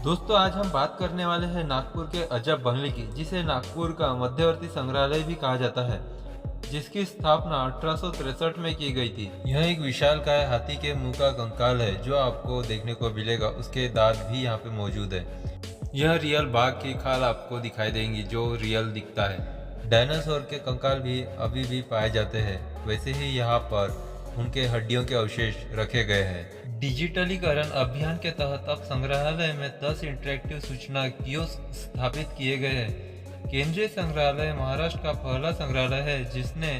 दोस्तों आज हम बात करने वाले हैं नागपुर के अजब बंगले की, जिसे नागपुर का मध्यवर्ती संग्रहालय भी कहा जाता है, जिसकी स्थापना 1863 में की गई थी। यह एक विशालकाय हाथी के मुंह का कंकाल है जो आपको देखने को मिलेगा। उसके दांत भी यहाँ पे मौजूद है। यह रियल बाघ की खाल आपको दिखाई देंगी जो रियल दिखता है। डायनासोर के कंकाल भी अभी भी पाए जाते हैं, वैसे ही यहाँ पर उनके हड्डियों के अवशेष रखे गए हैं। डिजिटलीकरण अभियान के तहत अब संग्रहालय में 10 इंटरेक्टिव सूचना कियोस्क स्थापित किए गए हैं। केंद्रीय संग्रहालय महाराष्ट्र का पहला संग्रहालय है जिसने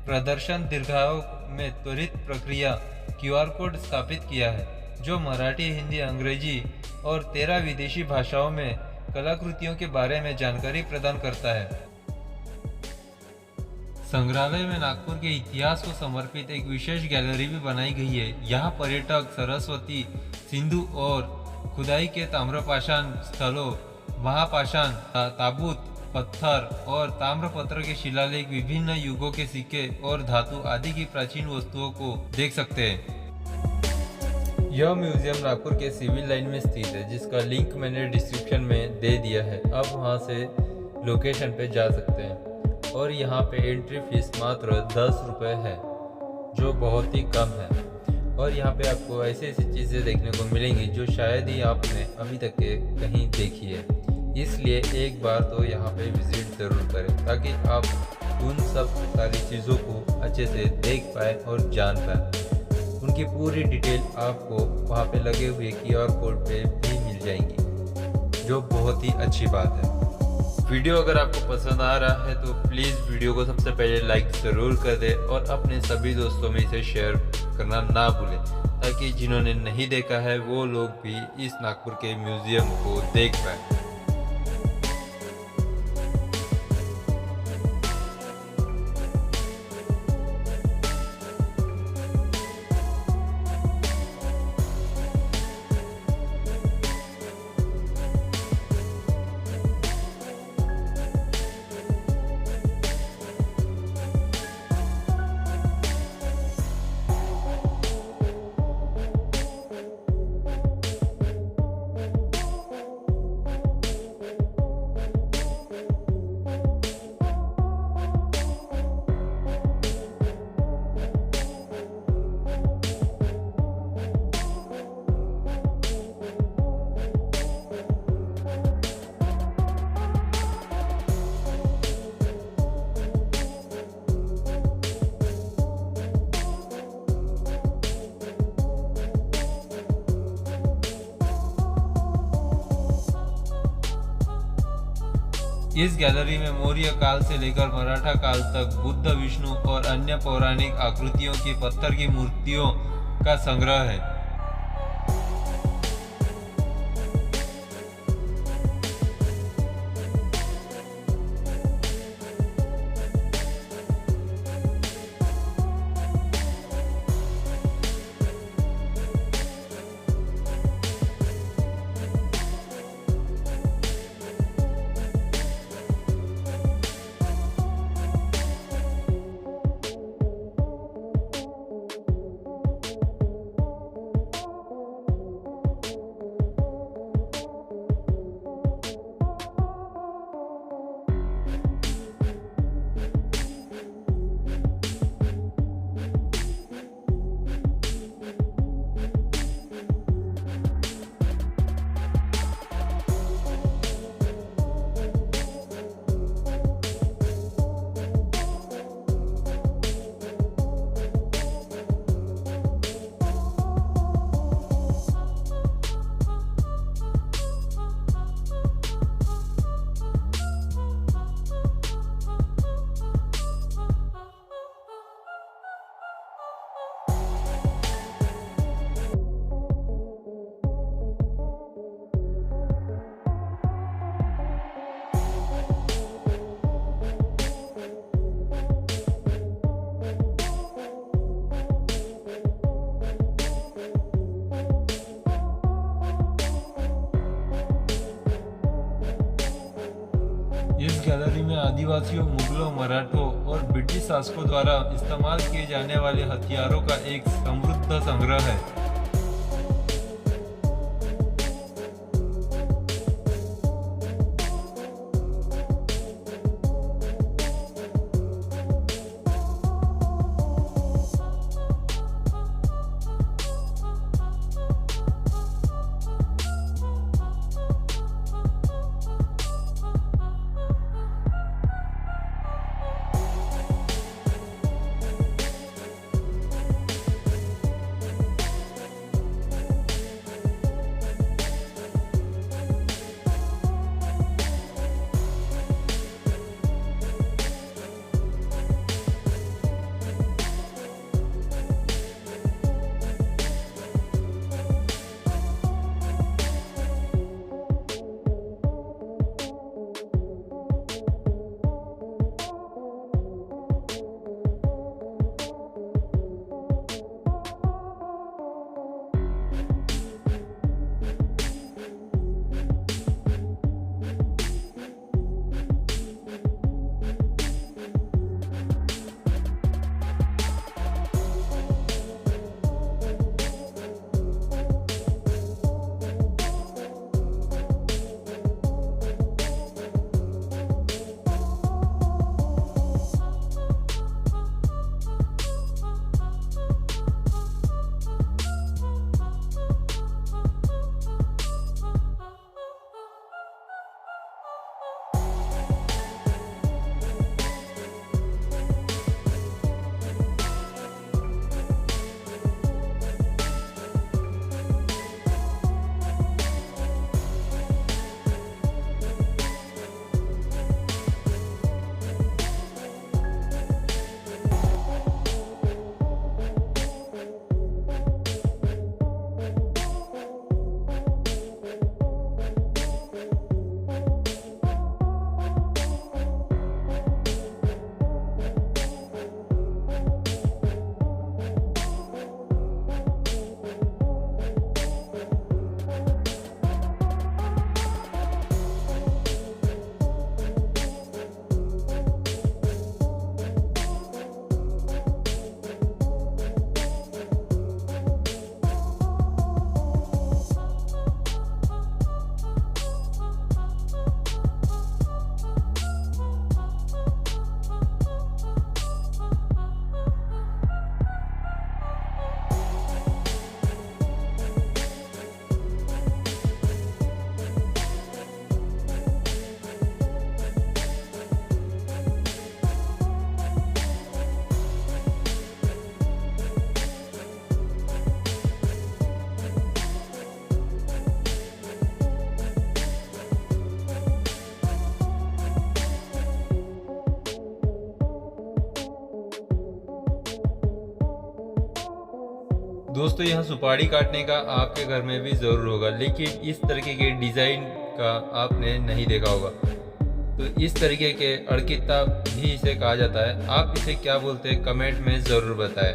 प्रदर्शन दीर्घाओं में त्वरित प्रक्रिया QR कोड स्थापित किया है, जो मराठी, हिंदी, अंग्रेजी और 13 विदेशी भाषाओं में कलाकृतियों के बारे में जानकारी प्रदान करता है। संग्रहालय में नागपुर के इतिहास को समर्पित एक विशेष गैलरी भी बनाई गई है। यहाँ पर्यटक सरस्वती, सिंधु और खुदाई के ताम्रपाषाण स्थलों, महापाषाण, ताबूत, पत्थर और ताम्रपत्र के शिलालेख, विभिन्न युगों के सिक्के और धातु आदि की प्राचीन वस्तुओं को देख सकते हैं। यह म्यूजियम नागपुर के सिविल लाइन में स्थित है, जिसका लिंक मैंने डिस्क्रिप्शन में दे दिया है। आप वहां से लोकेशन पे जा सकते हैं और यहाँ पे एंट्री फीस मात्र 10 रुपये है, जो बहुत ही कम है। और यहाँ पे आपको ऐसी ऐसी चीज़ें देखने को मिलेंगी जो शायद ही आपने अभी तक के कहीं देखी है। इसलिए एक बार तो यहाँ पे विजिट ज़रूर करें ताकि आप उन सब सारी चीज़ों को अच्छे से देख पाए और जान पाए। उनकी पूरी डिटेल आपको वहाँ पे लगे हुए QR कोड पे भी मिल जाएंगी, जो बहुत ही अच्छी बात है। वीडियो अगर आपको पसंद आ रहा है तो प्लीज़ वीडियो को सबसे पहले लाइक ज़रूर कर दें और अपने सभी दोस्तों में इसे शेयर करना ना भूलें, ताकि जिन्होंने नहीं देखा है वो लोग भी इस नागपुर के म्यूज़ियम को देख पाएँ। इस गैलरी में मौर्य काल से लेकर मराठा काल तक बुद्ध, विष्णु और अन्य पौराणिक आकृतियों की पत्थर की मूर्तियों का संग्रह है। इस गैलरी में आदिवासियों, मुगलों, मराठों और ब्रिटिश शासकों द्वारा इस्तेमाल किए जाने वाले हथियारों का एक समृद्ध संग्रह है। दोस्तों यहाँ सुपारी काटने का आपके घर में भी ज़रूर होगा, लेकिन इस तरीके के डिज़ाइन का आपने नहीं देखा होगा। तो इस तरीके के अड़कित्ता भी इसे कहा जाता है। आप इसे क्या बोलते हैं कमेंट में ज़रूर बताएं।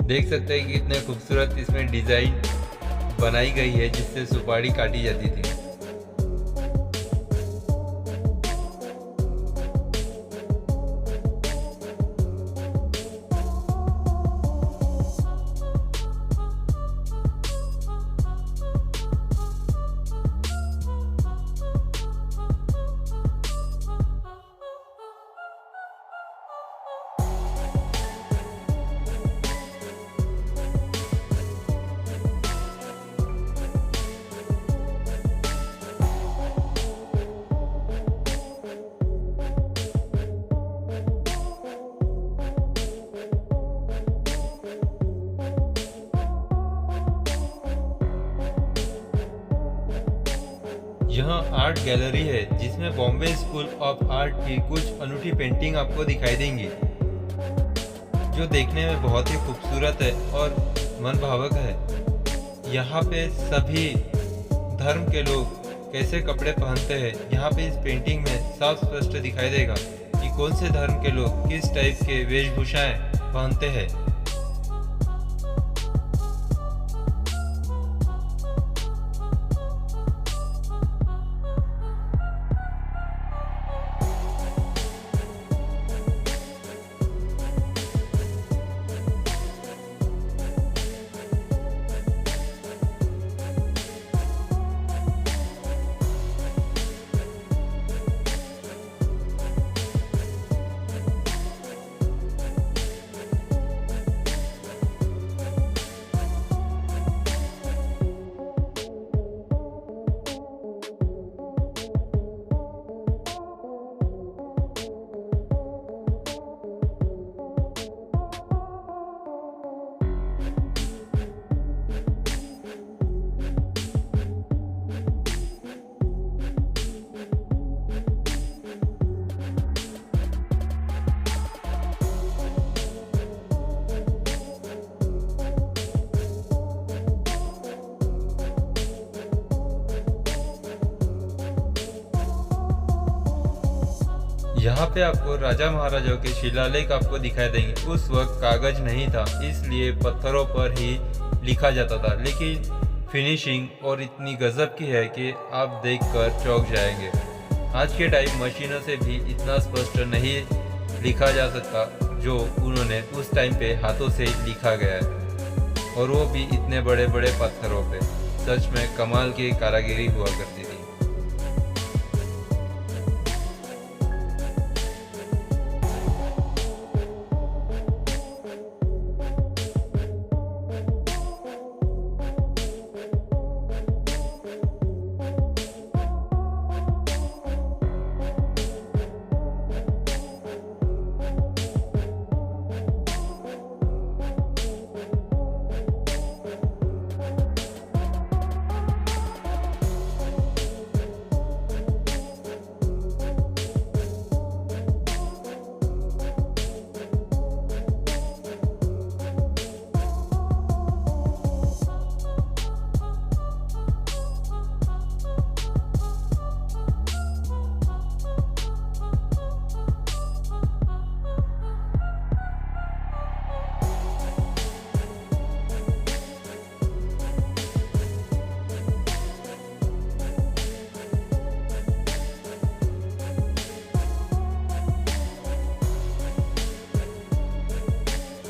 देख सकते हैं कि कितने खूबसूरत इसमें डिज़ाइन बनाई गई है जिससे सुपारी काटी जाती थी। यहाँ आर्ट गैलरी है जिसमें बॉम्बे स्कूल ऑफ आर्ट की कुछ अनूठी पेंटिंग आपको दिखाई देंगी, जो देखने में बहुत ही खूबसूरत है और मनभावक है। यहाँ पे सभी धर्म के लोग कैसे कपड़े पहनते हैं, यहाँ पे इस पेंटिंग में साफ स्पष्ट दिखाई देगा कि कौन से धर्म के लोग किस टाइप के वेशभूषाएं पहनते हैं। यहाँ पे आपको राजा महाराजाओं के शिलालेख आपको दिखाई देंगे। उस वक्त कागज नहीं था, इसलिए पत्थरों पर ही लिखा जाता था, लेकिन फिनिशिंग और इतनी गजब की है कि आप देखकर चौंक जाएंगे। आज के टाइम मशीनों से भी इतना स्पष्ट नहीं लिखा जा सकता जो उन्होंने उस टाइम पे हाथों से लिखा गया है, और वो भी इतने बड़े बड़े पत्थरों पे। सच में कमाल की कारीगरी हुआ करती थी।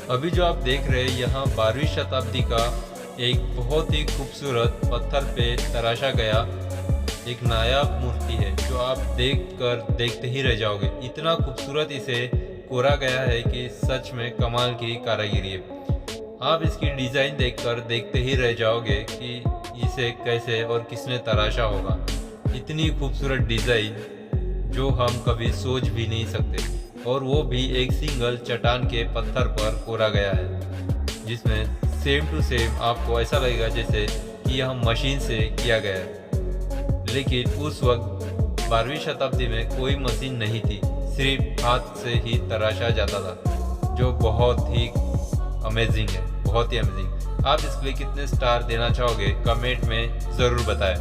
अभी जो आप देख रहे हैं यहाँ 12वीं शताब्दी का एक बहुत ही खूबसूरत पत्थर पे तराशा गया एक नायाब मूर्ति है, जो आप देखते ही रह जाओगे। इतना खूबसूरत इसे कोरा गया है कि सच में कमाल की कारीगरी है। आप इसकी डिज़ाइन देखते ही रह जाओगे कि इसे कैसे और किसने तराशा होगा। इतनी खूबसूरत डिज़ाइन जो हम कभी सोच भी नहीं सकते, और वो भी एक सिंगल चट्टान के पत्थर पर कोरा गया है, जिसमें सेम टू सेम आपको ऐसा लगेगा जैसे कि यह मशीन से किया गया है। लेकिन उस वक्त 12वीं शताब्दी में कोई मशीन नहीं थी, सिर्फ हाथ से ही तराशा जाता था, जो बहुत ही अमेजिंग है, बहुत ही अमेजिंग। आप इसके लिए कितने स्टार देना चाहोगे कमेंट में ज़रूर बताएं।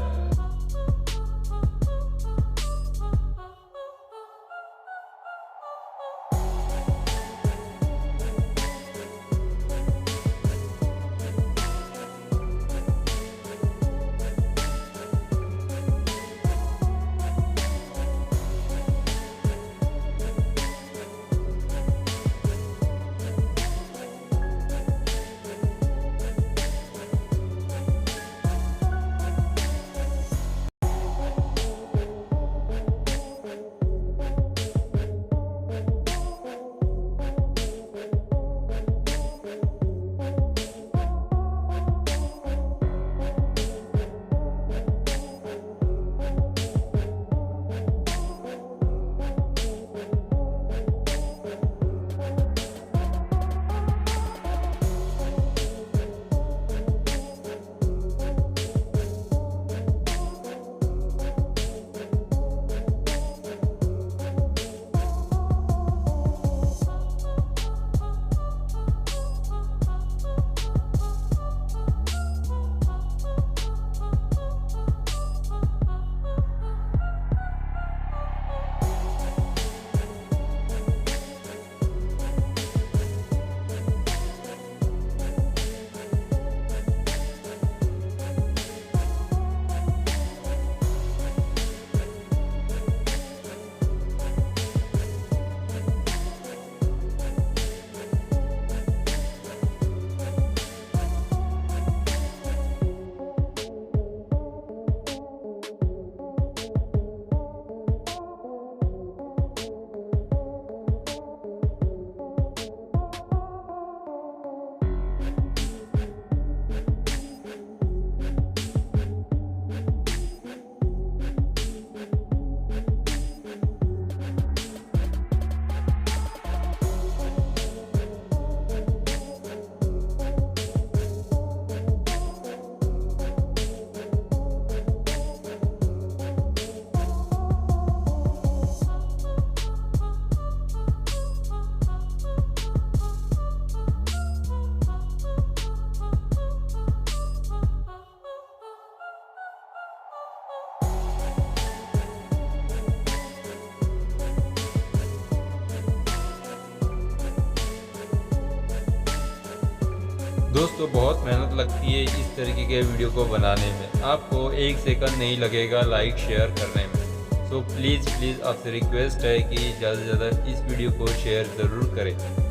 दोस्तों बहुत मेहनत लगती है इस तरीके के वीडियो को बनाने में, आपको एक सेकंड नहीं लगेगा लाइक शेयर करने में। सो प्लीज़ आपसे रिक्वेस्ट है कि ज़्यादा से ज़्यादा इस वीडियो को शेयर ज़रूर करें।